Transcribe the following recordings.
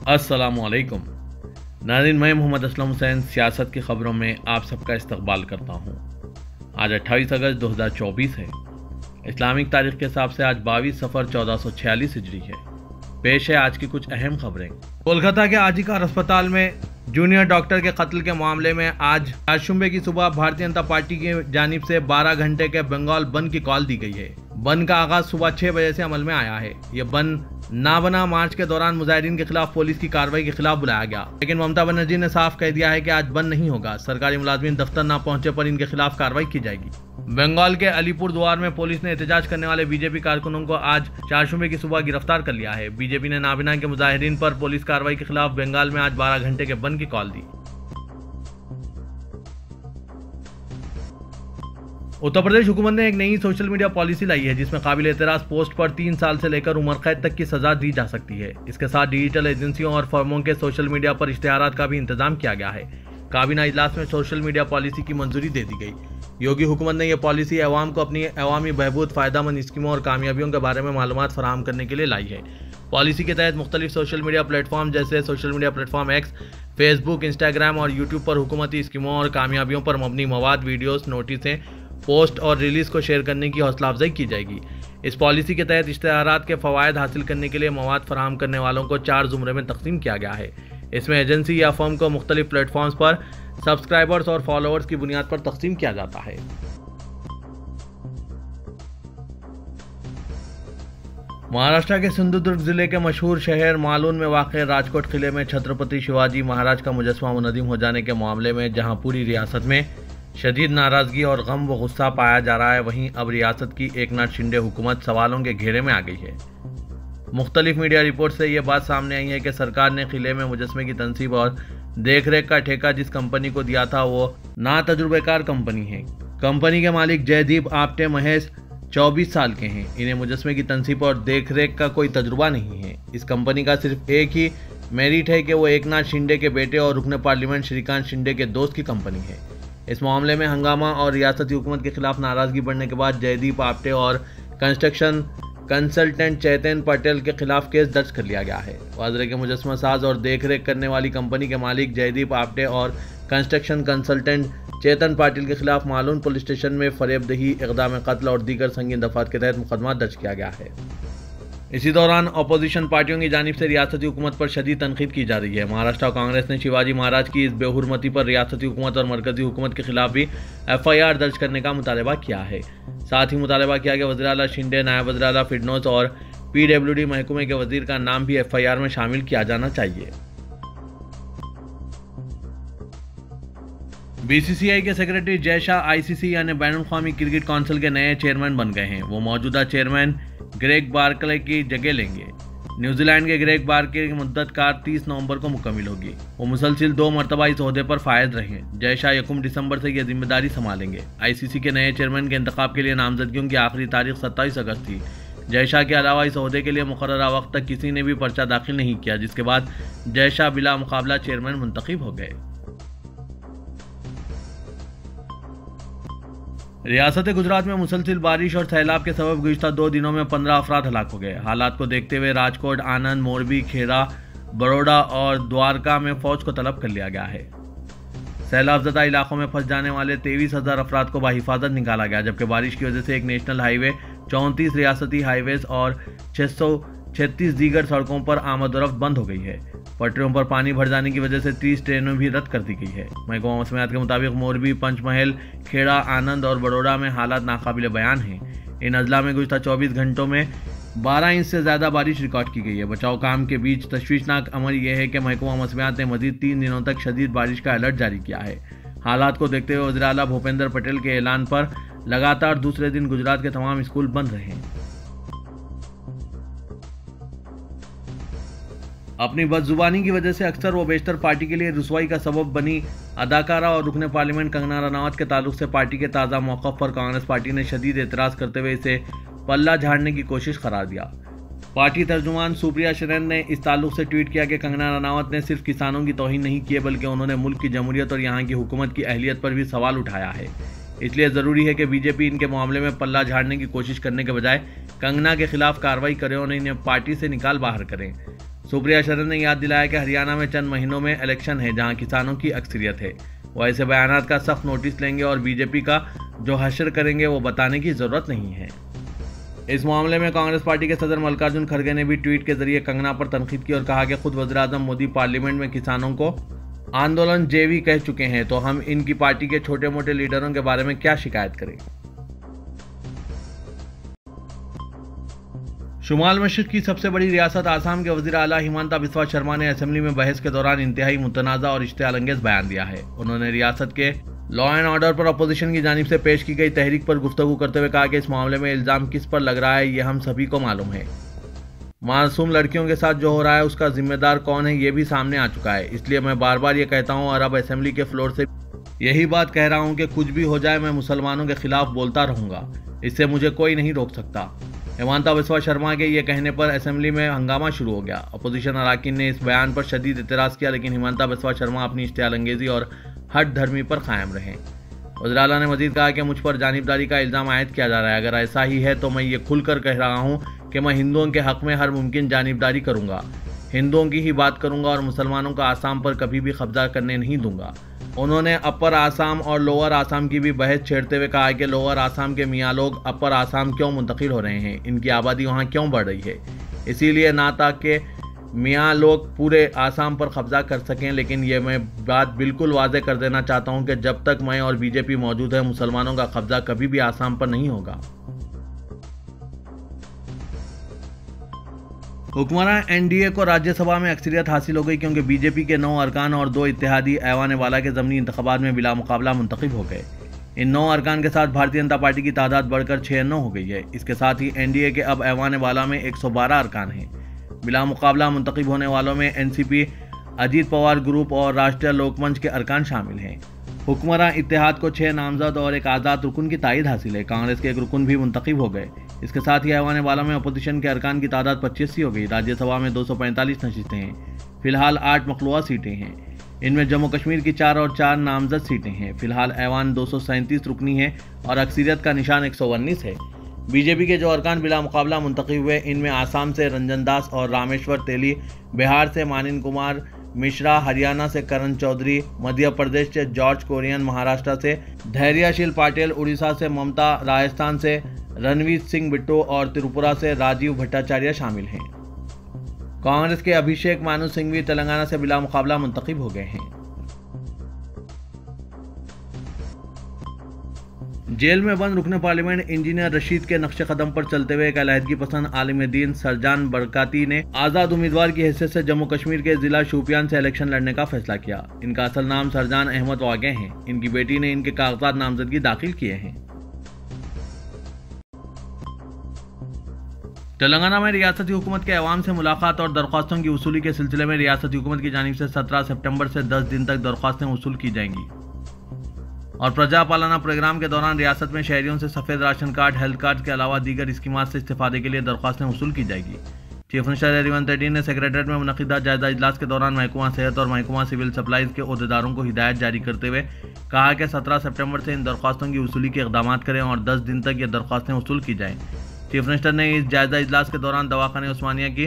अस्सलामुअलैकुम नाज़रीन, मैं मोहम्मद असलम हुसैन सियासत की ख़बरों में आप सबका इस्तकबाल करता हूँ। आज 28 अगस्त 2024 है। इस्लामिक तारीख के हिसाब से आज 22 सफ़र 1446 हिजरी है। पेश है आज की कुछ अहम खबरें। कोलकाता के आजिकर अस्पताल में जूनियर डॉक्टर के कत्ल के मामले में आज शुम्बे की सुबह भारतीय जनता पार्टी की जानिब से 12 घंटे के बंगाल बंद की कॉल दी गई है। बंद का आगाज सुबह 6 बजे से अमल में आया है। ये बंद ना बना मार्च के दौरान मुजाहिदीन के खिलाफ पुलिस की कार्रवाई के खिलाफ बुलाया गया, लेकिन ममता बनर्जी ने साफ कह दिया है कि आज बंद नहीं होगा। सरकारी मुलाजमीन दफ्तर न पहुंचे पर इनके खिलाफ कार्रवाई की जाएगी। बंगाल के अलीपुर द्वार में पुलिस ने एहतजाज करने वाले बीजेपी कारकुनों को आज चारशुमे की सुबह गिरफ्तार कर लिया है। बीजेपी ने नाबीना के मुजाहिदीन पर पुलिस कार्रवाई के खिलाफ बंगाल में आज 12 घंटे के बंद की कॉल दी। उत्तर प्रदेश हुकूमत ने एक नई सोशल मीडिया पॉलिसी लाई है, जिसमें काबिल एतराज पोस्ट पर 3 साल से लेकर उम्र कैद तक की सजा दी जा सकती है। इसके साथ डिजिटल एजेंसियों और फर्मों के सोशल मीडिया पर इश्तिहारात का भी इंतजाम किया गया है। काबीना इजलास में सोशल मीडिया पॉलिसी की मंजूरी दे दी गई। योगी हुकूमत ने यह पॉलिसी अवाम को अपनी अवामी बहबूद, फायदामंद स्कीमों और कामयाबियों के बारे में मालूमात फराहम करने के लिए लाई है। पॉलिसी के तहत मुख्तलिफ सोशल मीडिया प्लेटफॉर्म जैसे social media platform x, Facebook, Instagram और यूट्यूब पर हुकूमती स्कीमों और कामयाबियों पर मबनी मवाद, वीडियोस, नोटिसें, पोस्ट और रिलीज को शेयर करने की हौसला अफजाई की जाएगी। इस पॉलिसी के तहत इश्तिहारात के फ़वायद हासिल करने के लिए मवाद फराहम करने वालों को 4 ज़ुमरे में तकसीम किया गया है। इसमें एजेंसी या फर्म को मुख्तलिफ प्लेटफॉर्म्स पर सब्सक्राइबर्स और फॉलोअर्स की बुनियाद पर तकसीम किया जाता है। महाराष्ट्र के सिंधुदुर्ग जिले के मशहूर शहर मालून में वाक़ राजकोट किले में छत्रपति शिवाजी महाराज का मुजस्समा मुनहदिम हो जाने के मामले में जहां पूरी रियासत में शदीद नाराज़गी और गम व गुस्सा पाया जा रहा है, वहीं अब रियासत की एकनाथ शिंदे हुकूमत सवालों के घेरे में आ गई है। मुख्तलिफ मीडिया रिपोर्ट से यह बात सामने आई है कि सरकार ने किले में मुजस्समे की तनसीब और देखरेख का ठेका जिस कंपनी को दिया था वो ना तजुर्बेकार कंपनी है। कंपनी के मालिक जयदीप आप्टे महज 24 साल के हैं। इन्हें मुजस्समे की तनसीब और देखरेख का कोई तजुर्बा नहीं है। इस कंपनी का सिर्फ एक ही मेरिट है कि वो एकनाथ शिंदे के बेटे और रुकन पार्लियामेंट श्रीकांत शिंदे के दोस्त की कंपनी है। इस मामले में हंगामा और रियासती हुकूमत के खिलाफ नाराजगी बढ़ने के बाद जयदीप आप्टे और कंस्ट्रक्शन कंसल्टेंट चेतन पटेल के खिलाफ केस दर्ज कर लिया गया है। वाजरे के मुजस्समा साज और देखरेख करने वाली कंपनी के मालिक जयदीप आप्टे और कंस्ट्रक्शन कंसल्टेंट चेतन पाटिल के खिलाफ मालून पुलिस स्टेशन में फरेबदही, इक़दाम कत्ल और दीगर संगीन दफात के तहत मुकदमा दर्ज किया गया है। इसी दौरान अपोजिशन पार्टियों की जानिब से रियासती हुकूमत पर शदीद तनकीद की जा रही है। महाराष्ट्र कांग्रेस ने शिवाजी महाराज की इस बेहुरमती पर रियासती हुकूमत और मरकजी हुकूमत के खिलाफ भी FIR दर्ज करने का मुतालबा किया है। साथ ही मुतालबा किया कि वज़ीर आला शिंदे, नायब वज़ीर आला फिडनोस और PWD महकमे के वज़ीर का नाम भी FIR में शामिल किया जाना चाहिए। BCCI के सेक्रेटरी जय शाह ICC यानी बैनुल अक़वामी क्रिकेट काउंसिल के नए चेयरमैन बन गए हैं। वो मौजूदा चेयरमैन ग्रेग बार्कले की जगह लेंगे। न्यूजीलैंड के ग्रेग बार्कले की मुद्दत कार 30 नवंबर को मुकम्मिल होगी। वो मुसलसिल 2 मरतबा इस ओहदे पर फायद रहे। जय शाह 1 दिसंबर से यह जिम्मेदारी संभालेंगे। ICC के नए चेयरमैन के इंतखाब के लिए नामजदगियों की आखिरी तारीख 27 अगस्त थी। जय शाह के अलावा इस ओहदे के लिए मुकर्ररा वक्त तक किसी ने भी पर्चा दाखिल नहीं किया, जिसके बाद जय शाह बिला मुकाबला चेयरमैन मुंतखब हो गए। रियासत गुजरात में मुसलसिल बारिश और सैलाब के सबब गुज़िश्ता 2 दिनों में 15 अफराद हलाक हो गए। हालात को देखते हुए राजकोट, आनंद, मोरबी, खेड़ा, बड़ौदा और द्वारका में फौज को तलब कर लिया गया है। सैलाब ज़दा इलाकों में फंस जाने वाले 23,000 अफराद को बाहिफाजत निकाला गया, जबकि बारिश की वजह से एक नेशनल हाईवे, 34 रियासती हाईवेज और 636 दीगर सड़कों पर आमद-ओ-रफ्त बंद हो गई है। पटरियों पर पानी भर जाने की वजह से 30 ट्रेनें भी रद्द कर दी गई है। महकमा मौसमियात के मुताबिक मोरबी, पंचमहल, खेड़ा, आनंद और बड़ौदा में हालात नाकाबिले बयान हैं। इन अजला में गुज़िश्ता 24 घंटों में 12 इंच से ज़्यादा बारिश रिकॉर्ड की गई है। बचाव काम के बीच तशवीशनाक अमर यह है कि महकमा मौसमियात ने मज़ीद 3 दिनों तक शदीद बारिश का अलर्ट जारी किया है। हालात को देखते हुए वज़ीर आला भूपेंद्र पटेल के ऐलान पर लगातार दूसरे दिन गुजरात के तमाम स्कूल बंद रहे हैं। अपनी बदजुबानी की वजह से अक्सर व बेशतर पार्टी के लिए रुसवाई का सबब बनी अदाकारा और रुकन पार्लियामेंट कंगना रनावत के ताल्लुक से पार्टी के ताज़ा मौक़िफ़ पर कांग्रेस पार्टी ने शदीद एतराज़ करते हुए इसे पल्ला झाड़ने की कोशिश करार दिया। पार्टी तर्जुमान सुप्रिया शरण ने इस ताल्लुक से ट्वीट किया कि कंगना रनावत ने सिर्फ किसानों की तौहीन नहीं की है, बल्कि उन्होंने मुल्क की जमहूरियत और यहाँ की हुकूमत की अहलियत पर भी सवाल उठाया है। इसलिए ज़रूरी है कि बीजेपी इनके मामले में पल्ला झाड़ने की कोशिश करने के बजाय कंगना के खिलाफ कार्रवाई करे और इन्हें पार्टी से निकाल बाहर करें। सुप्रिया शरण ने याद दिलाया कि हरियाणा में चंद महीनों में इलेक्शन है जहां किसानों की अक्सरियत है। वो ऐसे बयानात का सख्त नोटिस लेंगे और बीजेपी का जो हश्र करेंगे वो बताने की जरूरत नहीं है। इस मामले में कांग्रेस पार्टी के सदर मल्लिकार्जुन खड़गे ने भी ट्वीट के जरिए कंगना पर तनकीद की और कहा कि खुद वज़ीर-ए-आज़म मोदी पार्लियामेंट में किसानों को आंदोलन जेवी कह चुके हैं, तो हम इनकी पार्टी के छोटे मोटे लीडरों के बारे में क्या शिकायत करें। शुमाल मशरिक़ की सबसे बड़ी रियासत आसाम के वज़ीर आला हिमंता बिस्वा शर्मा ने असेंबली में बहस के दौरान इंतहाई मुतनाज़ा और इश्तियालंगेज बयान दिया है। उन्होंने रियासत के लॉ एंड ऑर्डर पर अपोजिशन की जानिब से पेश की गई तहरीक पर गुफ्तगू करते हुए कहा कि इस मामले में इल्ज़ाम किस पर लग रहा है ये हम सभी को मालूम है। मासूम लड़कियों के साथ जो हो रहा है उसका जिम्मेदार कौन है ये भी सामने आ चुका है। इसलिए मैं बार बार ये कहता हूँ और अब असेंबली के फ्लोर से यही बात कह रहा हूँ कि कुछ भी हो जाए मैं मुसलमानों के खिलाफ बोलता रहूँगा, इससे मुझे कोई नहीं रोक सकता। हिमंता बिस्वा शर्मा के ये कहने पर असेंबली में हंगामा शुरू हो गया। अपोजिशन अरकान ने इस बयान पर शदीद एतराज़ किया, लेकिन हिमंता बिस्वा शर्मा अपनी इश्तियालंगेजी और हट धर्मी पर कायम रहे। वज़ीर आला ने मजीद कहा कि मुझ पर जानिबदारी का इल्ज़ाम आयद किया जा रहा है। अगर ऐसा ही है तो मैं ये खुलकर कह रहा हूँ कि मैं हिंदुओं के हक़ में हर मुमकिन जानिबदारी करूँगा, हिंदुओं की ही बात करूँगा और मुसलमानों का आसाम पर कभी भी कब्जा करने नहीं दूंगा। उन्होंने अपर आसाम और लोअर आसाम की भी बहस छेड़ते हुए कहा कि लोअर आसाम के मियाँ लोग अपर आसाम क्यों मुंतकिल हो रहे हैं, इनकी आबादी वहाँ क्यों बढ़ रही है। इसीलिए ना ताकि मियाँ लोग पूरे आसाम पर कब्जा कर सकें, लेकिन ये मैं बात बिल्कुल वाज़ेह कर देना चाहता हूँ कि जब तक मैं और बीजेपी मौजूद है मुसलमानों का कब्जा कभी भी आसाम पर नहीं होगा। हुक्मरान एनडीए को राज्यसभा में अक्सरियत हासिल हो गई क्योंकि बीजेपी के 9 अरकान और 2 इत्तेहादी ऐवान वाला के ज़मीनी इंतखाबात में बिला मुकाबला मुंतखब हो गए। इन 9 अरकान के साथ भारतीय जनता पार्टी की तादाद बढ़कर 96 हो गई है। इसके साथ ही एनडीए के अब ऐवान वाला में 112 अरकान हैं। बिला मुकाबला मुंतखब होने वालों में एनसीपी, अजीत पवार ग्रुप और राष्ट्रीय लोकमंच के अरकान शामिल हैं। हुक्मरान इत्तेहाद को 6 नामजद और एक आज़ाद रुकन की तायद हासिल है। कांग्रेस के एक रुकन भी मुंतखब हो गए। इसके साथ ही ऐवान वाला में अपोजिशन के अरकान की तादाद 25 हो गई। राज्यसभा में 245 नशिस्तें हैं। फिलहाल 8 मखलूआ सीटें हैं। इनमें जम्मू कश्मीर की 4 और 4 नामजद सीटें हैं। फिलहाल ऐवान 237 रुकनी है और अक्सरियत का निशान 119 है। बीजेपी के जो अरकान बिला मुकाबला मुंतखब हुए इनमें आसाम से रंजन दास और रामेश्वर तेली, बिहार से मानिन कुमार मिश्रा, हरियाणा से करण चौधरी, मध्य प्रदेश से जॉर्ज कोरियन, महाराष्ट्र से धैर्यशील पाटिल, उड़ीसा से ममता, राजस्थान से रणवीर सिंह बिट्टू और त्रिपुरा से राजीव भट्टाचार्य शामिल हैं। कांग्रेस के अभिषेक मानु सिंघवी तेलंगाना से बिला मुकाबला मुंतखब हो गए हैं। जेल में बंद रुकने पार्लियामेंट इंजीनियर रशीद के नक्शे कदम पर चलते हुए एक अलहदगी पसंद आलिम दीन सरजान बरकाती ने आज़ाद उम्मीदवार की हैसियत से जम्मू कश्मीर के जिला शोपियान से इलेक्शन लड़ने का फैसला किया। इनका असल नाम सरजान अहमद वागे हैं। इनकी बेटी ने इनके कागजात नामजदगी दाखिल किए हैं। तेलंगाना में रियासती हुकूमत के अवाम से मुलाकात और दरख्वास्तों की वसूली के सिलसिले में रियासती हुकूमत की जानिब से 17 सितंबर से 10 दिन तक दरख्वास्तें वसूल की जाएंगी और प्रजा पालना प्रोग्राम के दौरान रियासत में शहरियों से सफ़ेद राशन कार्ड, हेल्थ कार्ड के अलावा दीगर स्कीमात से इस्तेफादे के लिए दरख्वास्तें वसूल की जाएगी। चीफ मिनिस्टर रेवंत रेड्डी ने सेक्रेटरीट में मुनक़िदा जायजा इजलास के दौरान महकमा सेहत और महकमा सिविल सप्लाईज के अहदेदारों को हिदायत जारी करते हुए कहा कि 17 सितंबर से इन दरख्वास्तों की वसूली के इक़दामात करें और 10 दिन तक ये दरख्वास्तें वसूल की जाएँ। चीफ मिनिस्टर ने इस जायजा इजलास के दौरान दवाखाने उस्मानिया की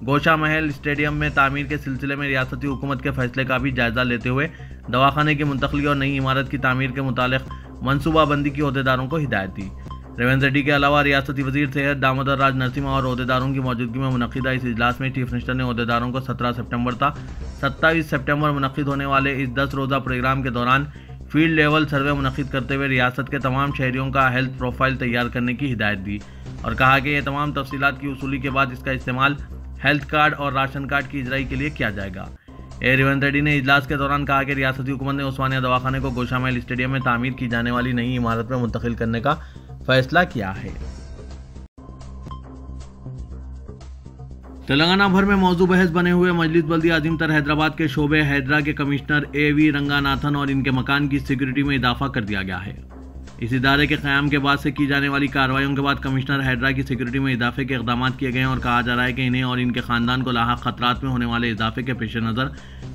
गोशा महल स्टेडियम में तामीर के सिलसिले में रियासती हुकूमत के फैसले का भी जायजा लेते हुए दवाखाने की मुंतकली और नई इमारत की तामीर के मुतालिक मनसूबाबंदी की अहदेदारों को हिदायत दी। रेवंत रेड्डी के अलावा रियासती वजीर सेहत दामोदर राज नरसिम्हा और अहदेदारों की मौजूदगी में मुनक़िदा इस इजलास में चीफ मिनिस्टर ने अहदेदारों को 17 सितंबर तक 27 सितंबर मुनक़िद होने वाले इस 10 रोज़ा प्रोग्राम के दौरान फील्ड लेवल सर्वे मुनक़िद करते हुए रियासत के तमाम शहरियों का हेल्थ प्रोफाइल तैयार करने की हिदायत दी और कहा कि ये तमाम तफसीलात की वसूली के बाद इसका इस्तेमाल हेल्थ कार्ड और राशन कार्ड की इजराई के लिए किया जाएगा। रेवंत रेड्डी ने इजलास के दौरान कहा कि रियासती हुकूमत ने उस्मानिया दवाखाने को गोशा महल स्टेडियम में तामीर की जाने वाली नई इमारत में मुंतकिल करने का फैसला किया है। तेलंगाना भर में मौजू बहस बने हुए मजलिस बल्दिया अजीम तर हैदराबाद के शोबे हैदरा के कमिश्नर A.V. रंगानाथन और इनके मकान की सिक्योरिटी में इजाफा कर दिया गया है। इस इदारे के क़याम के बाद से की जाने वाली कार्रवाइयों के बाद कमिश्नर हैदरा की सिक्योरिटी में इजाफे के इक़दाम किए गए हैं और कहा जा रहा है कि इन्हें और इनके ख़ानदान को लाहक खतरात में होने वाले इजाफे के पेश नज़र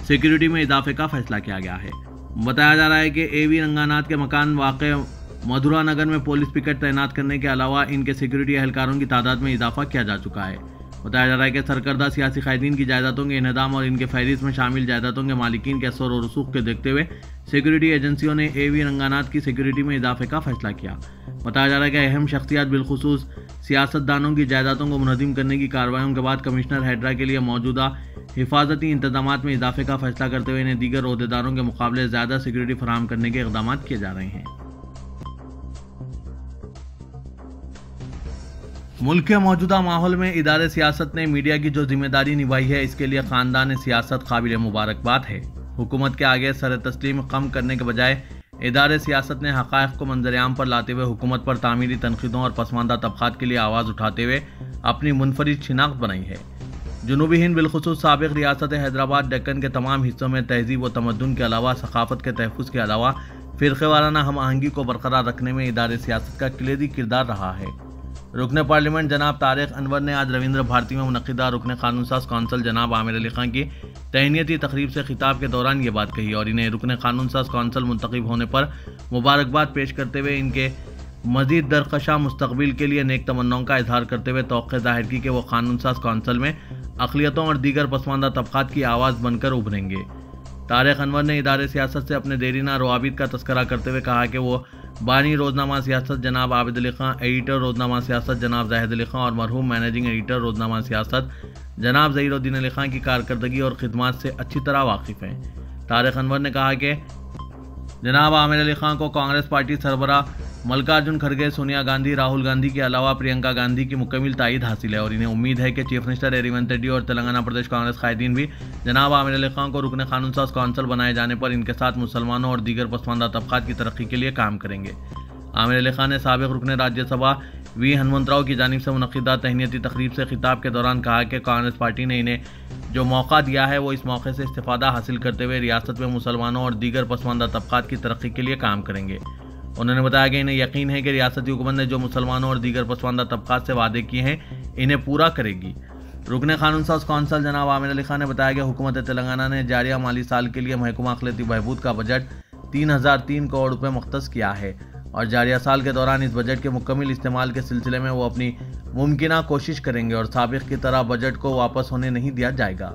सिक्योरिटी में इजाफे का फैसला किया गया है। बताया जा रहा है कि A.V. रंगानाथ के मकान वाक़े मधुरा नगर में पुलिस पिकेट तैनात करने के अलावा इनके सिक्योरिटी एहलकारों की तादाद में इजाफा किया जा चुका है। बताया जा रहा है कि सरकर्दा सियासी कैदीन की जायदादों के इन्हदाम और इनके फहरिस्त में शामिल जायदादों के मालिकीन के असर और रसूख के देखते हुए सिक्योरिटी एजेंसियों ने एवी रंगानाथ की सिक्योरिटी में इजाफे का फैसला किया। बताया जा रहा है कि अहम शख्सियात बिलखुसूस सियासतदानों की जायदादों को मुनहदिम करने की कार्रवाइयों के बाद कमिश्नर हैड्रा के लिए मौजूदा हिफाजती इंतजामात में इजाफे का फैसला करते हुए इन्हें दीगर ओहदेदारों के मुकाबले ज़्यादा सिक्योरिटी फराहम करने के इक़दाम किए जा रहे हैं। मुल्क के मौजूदा माहौल में इदारे सियासत ने मीडिया की जो जिम्मेदारी निभाई है, इसके लिए ख़ानदान सियासत काबिल मुबारकबाद है। हुकूमत के आगे सर तस्लीम कम करने के बजाय इदारे सियासत ने हक़ाइक़ को मंजरेआम पर लाते हुए हुकूमत पर तामीरी तनक़ीदों और पसमानदा तबक़ात के लिए आवाज़ उठाते हुए अपनी मुनफरिद शिनाख्त बनाई है। जुनूबी हिंद बिलखुसूस साबिक़ रियासत हैदराबाद डेक्कन के तमाम हिस्सों में तहज़ीब व तमद्दुन के अलावा सक़ाफ़त के तहफ़्फ़ुज़ के अलावा फ़िरक़ेवाराना हम आहंगी को बरकरार रखने में इदारे सियासत का कलीदी किरदार रहा है। रुकन पार्लियामेंट जनाब तारिक अनवर ने आज रविंद्र भारती में मुनक़िदा रुकन क़ानून साज़ कौंसल जनाब आमिर अली ख़ान की तहनीती तकरीब से खिताब के दौरान ये बात कही और इन्हें रुकन क़ानून साज़ कौंसल मुंतखब होने पर मुबारकबाद पेश करते हुए इनके मज़ीद दरकशा मुस्तक़बिल के लिए नेक तमन्नाओं का इजहार करते हुए तौक़े ज़ाहिर की कि वो क़ानून साज़ कौंसल में अक़लियतों और दीगर पसमानदा तबक़ात की आवाज़ बनकर उभरेंगे। तारिक अनवर ने इदारे सियासत से अपने देरीना रवाबित का तस्करा करते हुए कहा कि वो बानी रोज़नामा सियासत जनाब आबिद अली ख़ान, एडिटर रोज़नामा सियासत जनाब जाहिद अली ख़ान और मरहूम मैनेजिंग एडिटर रोज़नामा सियासत जनाब ज़हीरुद्दीन अली ख़ान की कारकर्दगी और खिदमात से अच्छी तरह वाकिफ़ हैं। तारिक अनवर ने कहा कि जनाब आमिर अली ख़ान को कांग्रेस पार्टी सरबराह मल्लिकार्जुन खड़गे, सोनिया गांधी, राहुल गांधी के अलावा प्रियंका गांधी की मुकम्मल तायद हासिल है और इन्हें उम्मीद है कि चीफ मिनिस्टर रेवंत रेड्डी और तेलंगाना प्रदेश कांग्रेस कायदीन भी जनाब आमिर अली ख़ान को रुकन क़ानून साज़ कौंसल बनाए जाने पर इनके साथ मुसलमानों और दीगर पसमानदा तबक़ात की तरक्की के लिए काम करेंगे। आमिर अली ख़ान ने साबिक़ रुकन राज्यसभा वी हनुमंतराव की जानिब से मुनक़िदा तहनीती तकरीब से खिताब के दौरान कहा कि कांग्रेस पार्टी ने इन्हें जो मौका दिया है वो इस मौके से इस्तिफ़ादा हासिल करते हुए रियासत में मुसलमानों और दीगर पसमानदा तबक़ात की तरक्की के लिए काम करेंगे। उन्होंने बताया कि इन्हें यकीन है कि रियासती हुकूमत ने जो मुसलमानों और दीगर पसमानदा तबक़ात से वादे किए हैं इन्हें पूरा करेगी। रुकन क़ानून साज़ कौंसल जनाब आमिर अली ख़ान ने बताया कि हुकूमत तेलंगाना ने जारिया माली साल के लिए महकमा अक़लियती बहबूद का बजट 3003 करोड़ रुपये मुख्तस किया है और जारिया साल के दौरान इस बजट के मुकम्मल इस्तेमाल के सिलसिले में वो अपनी मुमकिना कोशिश करेंगे और साबिक़ की तरह बजट को वापस होने नहीं दिया जाएगा।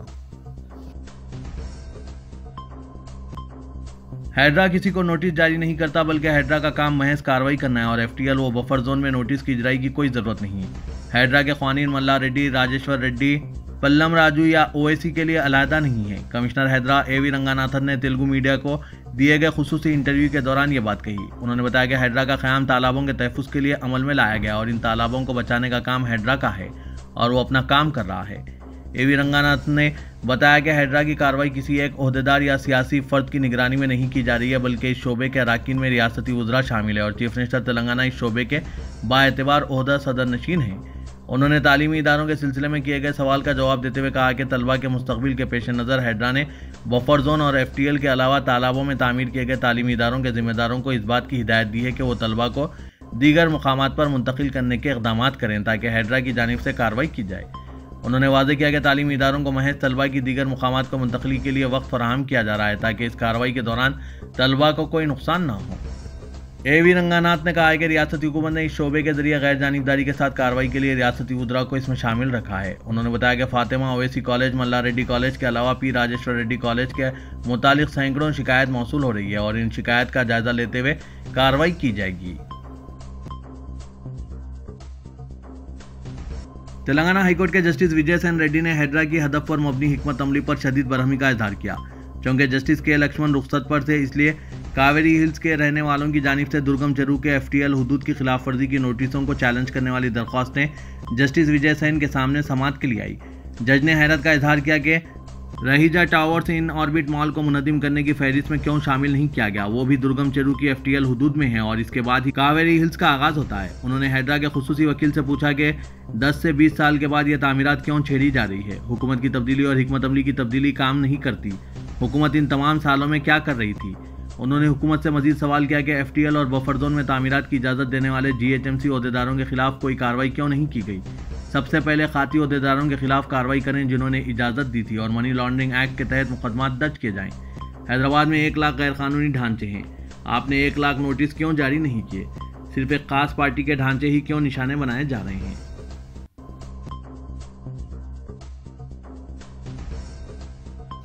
हैड्रा किसी को नोटिस जारी नहीं करता, बल्कि हैड्रा का काम महज कार्रवाई करना है और एफटीएल व बफर जोन में नोटिस की इजराई की कोई ज़रूरत नहीं है। हैड्रा के क़वानीन मल्ला रेड्डी, राजेश्वर रेड्डी, पल्लम राजू या ओएसी के लिए अलहदा नहीं है। कमिश्नर हैदरा एवी रंगानाथन ने तेलुगु मीडिया को दिए गए खुसूसी इंटरव्यू के दौरान ये बात कही। उन्होंने बताया कि हैड्रा का क़याम तालाबों के तहफ़्फ़ुज़ के लिए अमल में लाया गया और इन तालाबों को बचाने का काम हैड्रा का है और वो अपना काम कर रहा है। एवी रंगानाथ ने बताया कि हैड्रा की कार्रवाई किसी एक ओहदेदार या सियासी फ़र्द की निगरानी में नहीं की जा रही है, बल्कि इस शोबे के अराकीन में रियासती वज़रा शामिल है और चीफ मिनिस्टर तेलंगाना इस शोबे के बाएतबार ओहदा सदर नशीन हैं। उन्होंने तालीमी इदारों के सिलसिले में किए गए सवाल का जवाब देते हुए कहा कि तलबा के मुस्तकबिल के पेश नज़र हैड्रा ने बफर जोन और एफटीएल के अलावा तालाबों में तामीर किए गए तालीमी इदारों के ज़िम्मेदारों को इस बात की हिदायत दी है कि वो तलबा को दीगर मकामात पर मुंतकिल करने के इक़दाम करें ताकि हैड्रा की जानिब से कार्रवाई की जाए। उन्होंने वाज़ेह किया कि तालीमी इदारों को महज तलबा की दीगर मकामात को मुंतकिली के लिए वक्त फराहम किया जा रहा है ताकि इस कार्रवाई के दौरान तलबा को कोई नुकसान ना हो। एवी रंगानाथ ने कहा है कि रियासती हुकूमत ने इस शोबे के जरिए गैर जानिबदारी के साथ कार्रवाई के लिए रियासती वज़रा को इसमें शामिल रखा है। उन्होंने बताया कि फातिमा ओवैसी कॉलेज, मल्ला रेड्डी कॉलेज के अलावा पी राजेश्वर रेड्डी कॉलेज के मुतालिक सैकड़ों शिकायत मौसूल हो रही है और इन शिकायत का जायजा लेते हुए कार्रवाई की जाएगी। तेलंगाना हाईकोर्ट के जस्टिस विजय सेन रेड्डी ने हैड्रा की हदफ पर मबनी हिकमत अमली पर शदीद बरहमी का इजहार किया। चूँकि जस्टिस के लक्ष्मण रुखसत पर थे, इसलिए कावेरी हिल्स के रहने वालों की जानिब से दुर्गम चरू के एफटीएल हुदूद की खिलाफ वर्जी की नोटिसों को चैलेंज करने वाली दरख्वास्तें जस्टिस विजय सेन के सामने समाअत के लिए आई। जज ने हैरत का इजहार किया कि रहीजा टावर्स इन ऑर्बिट मॉल को मुनदिम करने की फहरिस्त में क्यों शामिल नहीं किया गया, वो भी दुर्गम चरू की एफटीएल हुदूद में है और इसके बाद ही कावेरी हिल्स का आगाज होता है। उन्होंने हैड्रा के खुसूसी वकील से पूछा कि 10 से 20 साल के बाद ये तामीरात क्यों छेड़ी जा रही है। हुकूमत की तब्दीली और हिकमत अमली की तब्दीली काम नहीं करती। हुकूमत इन तमाम सालों में क्या कर रही थी। उन्होंने हुकूमत से मजीद सवाल किया कि एफटीएल और बफर जोन में तामीरात की इजाज़त देने वाले जीएचएमसी अहदेदारों के खिलाफ कोई कार्रवाई क्यों नहीं की गई। सबसे पहले खाती अहदेदारों के खिलाफ कार्रवाई करें जिन्होंने इजाज़त दी थी और मनी लॉन्ड्रिंग एक्ट के तहत मुकदमात दर्ज किए जाएं। हैदराबाद में 1 लाख गैरकानूनी ढांचे हैं, आपने 1 लाख नोटिस क्यों जारी नहीं किए। सिर्फ एक खास पार्टी के ढांचे ही क्यों निशाने बनाए जा रहे हैं।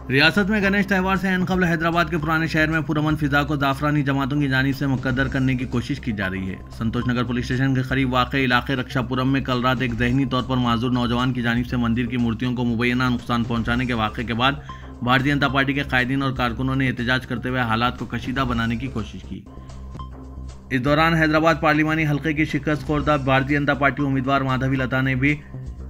रियासत में गणेश त्यौहार से ऐन क़ब्ल हैदराबाद के पुराने शहर में पुरअमन फिजा को जाफरानी जमातों की जानिब से मुकद्दर करने की कोशिश की जा रही है। संतोष नगर पुलिस स्टेशन के करीब वाक़े इलाके रक्षापुरम में कल रात एक ज़हनी तौर पर माजूर नौजवान की जानिब से मंदिर की मूर्तियों को मुबैना नुकसान पहुंचाने के वाक़े के बाद भारतीय जनता पार्टी के कायदीन और कारकुनों ने एहतजाज करते हुए हालात को कशीदा बनाने की कोशिश की। इस दौरान हैदराबाद पार्लिमानी हल्के की शिकस्त खोरदा भारतीय जनता पार्टी उम्मीदवार माधवी लता ने भी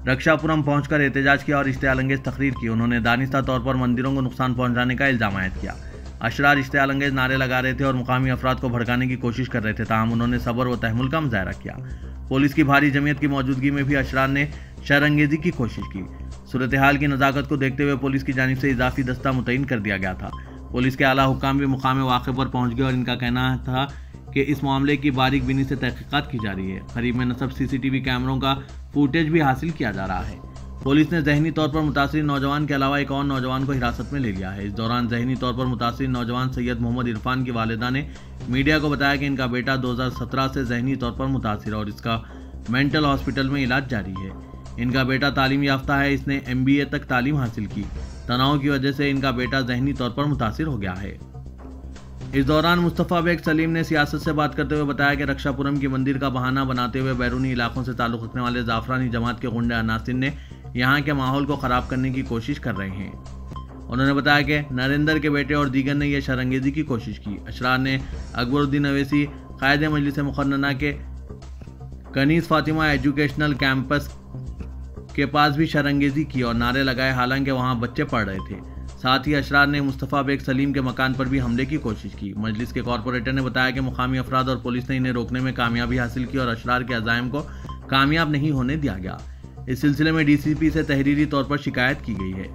रक्षापुरम पहुंचकर एहतजाज किया और इश्तियालंगेज तकरीर की। उन्होंने दानिस्ता तौर पर मंदिरों को नुकसान पहुंचाने का इल्जाम आयद किया। अशरार इश्तियालंगेज नारे लगा रहे थे और मुकामी अफराद को भड़काने की कोशिश कर रहे थे, ताहम उन्होंने सब्र व तहम्मुल का मुजाहरा किया। पुलिस की भारी जमीयत की मौजूदगी में भी अशरार ने शरअंगेजी की कोशिश की। सूरत हाल की नज़ाकत को देखते हुए पुलिस की जानिब से इजाफी दस्ता मुतय्यन कर दिया गया था। पुलिस के आला हुक्काम भी मुकाम वाक़े पर पहुंच गए और इनका कहना था कि इस मामले की बारीक बीनी से तहकीकात की जा रही है। करीब में नस्ब सीसीटीवी कैमरों का फुटेज भी हासिल किया जा रहा है। पुलिस ने ज़हनी तौर पर मुतासिर नौजवान के अलावा एक और नौजवान को हिरासत में ले लिया है। इस दौरान ज़हनी तौर पर मुतासिर नौजवान सैयद मोहम्मद इरफान की वालिदा ने मीडिया को बताया कि इनका बेटा 2017 से ज़हनी तौर पर मुतासिर है और इसका मेंटल हॉस्पिटल में इलाज जारी है। इनका बेटा तालीम याफ्ता है, इसने MBA तक तालीम हासिल की। तनाव की वजह से इनका बेटा ज़हनी तौर पर मुतासिर हो गया है। इस दौरान मुस्तफ़ा बेग सलीम ने सियासत से बात करते हुए बताया कि रक्षापुरम की मंदिर का बहाना बनाते हुए बैरूनी इलाकों से ताल्लुक़ रखने वाले जाफरानी जमात के गुंडे अनासिर ने यहाँ के माहौल को ख़राब करने की कोशिश कर रहे हैं। उन्होंने बताया कि नरेंद्र के बेटे और दीगर ने यह शरअंगेज़ी की कोशिश की। अशरार ने अकबरुद्दीन अवैसी कायदे मजलिस मुक़र्रना के कनीज़ फातिमा एजुकेशनल कैंपस के पास भी शरअंगेज़ी की और नारे लगाए, हालांकि वहाँ बच्चे पढ़ रहे थे। साथ ही अशरार ने मुस्तफ़ा बेग सलीम के मकान पर भी हमले की कोशिश की। मजलिस के कॉरपोरेटर ने बताया कि मुकामी अफराद और पुलिस ने इन्हें रोकने में कामयाबी हासिल की और अशरार के अज़ाइम को कामयाब नहीं होने दिया गया। इस सिलसिले में DCP से तहरीरी तौर पर शिकायत की गई है।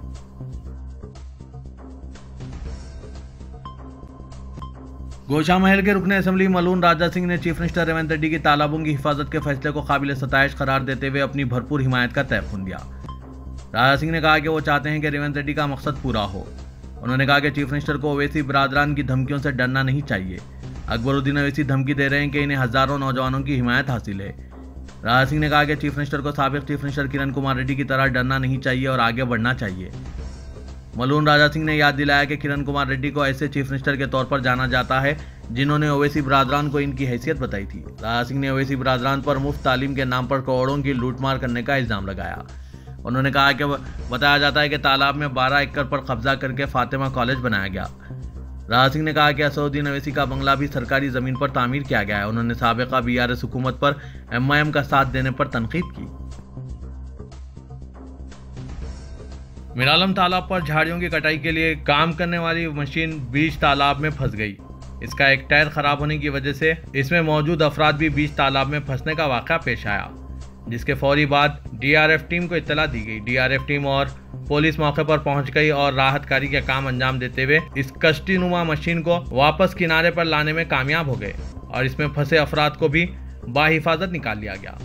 गोशा महल के रुकने असम्बली मलून राजा सिंह ने चीफ मिनिस्टर रेवंत रेड्डी की तालाबों की हिफाजत के फैसले को काबिल सताइश करार देते हुए अपनी भरपूर हिमायत का तयक़ुन दिया। राजा सिंह ने कहा कि वो चाहते हैं कि रेवंत रेड्डी का मकसद पूरा हो। उन्होंने कहा कि चीफ मिनिस्टर को ओवैसी बरादरान की धमकियों से डरना नहीं चाहिए। अकबरुद्दीन अवैसी धमकी दे रहे हैं कि इन्हें हज़ारों नौजवानों की हिमायत हासिल है। राजा सिंह ने कहा कि चीफ मिनिस्टर को साबिक़ चीफ मिनिस्टर किरण कुमार रेड्डी की तरह डरना नहीं चाहिए और आगे बढ़ना चाहिए। मलून राजा सिंह ने याद दिलाया कि किरण कुमार रेड्डी को ऐसे चीफ मिनिस्टर के तौर पर जाना जाता है जिन्होंने ओवैसी बरादरान को इनकी हैसियत बताई थी। राजा सिंह ने ओवैसी बरादरान पर मुफ्त तालीम के नाम पर करोड़ों की लूटमार करने का इल्ज़ाम लगाया। उन्होंने कहा कि बताया जाता है कि तालाब में 12 एकड़ पर कब्जा करके फातिमा कॉलेज बनाया गया। राजा सिंह ने कहा कि असदुद्दीन अवैसी का बंगला भी सरकारी ज़मीन पर तामीर किया गया है। उन्होंने साबिक़ा BRS हुकूमत पर MIM का साथ देने पर तनकीद की। मिरालम तालाब पर झाड़ियों की कटाई के लिए काम करने वाली मशीन बीच तालाब में फंस गई। इसका एक टायर खराब होने की वजह से इसमें मौजूद अफराद भी बीच तालाब में फंसने का वाक़या पेश आया, जिसके फौरी बाद DRF टीम को इत्तला दी गई। DRF टीम और पुलिस मौके पर पहुंच गई और राहत कारी का काम अंजाम देते हुए इस कश्तीनुमा मशीन को वापस किनारे पर लाने में कामयाब हो गए और इसमें फंसे अफराद को भी बाहिफाजत निकाल लिया गया।